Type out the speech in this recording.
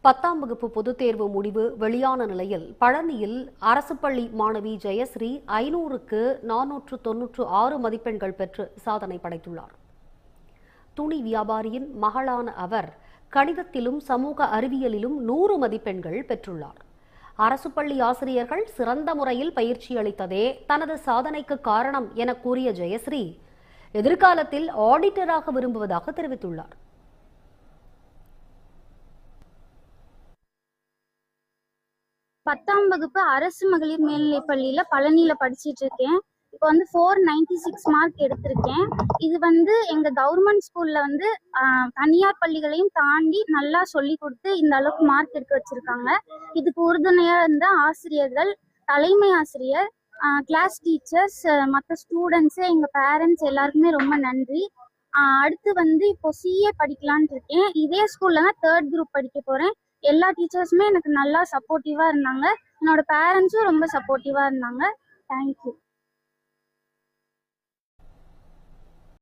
10ஆம் வகுப்பு பொதுத் தேர்வு முடிவு வெளியான நிலையில் பழனியில் அரசு பள்ளி மாணவி ஜெயஸ்ரீ 500க்கு 496 மதிப்பெண்கள் பெற்று சாதனை படைத்துள்ளார். துணி வியாபாரியின் மகளான அவர் கணிதத்திலும் சமூக அறிவியலிலும் 100 மதிப்பெண்கள் பெற்றுள்ளார். அரசு பள்ளி ஆசிரியர்கள் சிறந்த முறையில் பயிற்சி அளித்ததே தனது சாதனைக்கு காரணம் என கூறிய ஜெயஸ்ரீ எதிர்காலத்தில் ஆடிட்டராக விரும்புவதாக தெரிவித்துள்ளார். பத்தாம் வகுப்பு அரசு மகளிர் மேல்நிலைப் பள்ளியில பழனியில படிச்சிட்டு இருக்கேன். இப்போ வந்து 496 மார்க் எடுத்திருக்கேன். இது எங்க கவர்மெண்ட் ஸ்கூல்ல தனியார் பள்ளிகளையும் தாண்டி நல்லா சொல்லி கொடுத்து இந்த அளவுக்கு மார்க் எடுக்க வச்சிருக்காங்க. இதுக்கு உறுதுணையா இருந்த ஆசிரியர்கள், தலைமை ஆசிரியர், கிளாஸ் டீச்சர்ஸ், மற்ற ஸ்டூடெண்ட்ஸ், எங்க பேரண்ட்ஸ் எல்லாருக்குமே ரொம்ப நன்றி. அடுத்து இப்போ சிஏ படிக்கலான் இருக்கேன். இதே ஸ்கூல்ல தான் 3rd குரூப் படிக்க போறேன். எல்லா டீச்சர்ஸுமே எனக்கு நல்லா சப்போர்ட்டிவா இருந்தாங்க. என்னோட பேரண்ட்ஸும் ரொம்ப சப்போர்ட்டிவா இருந்தாங்க. தேங்க்யூ.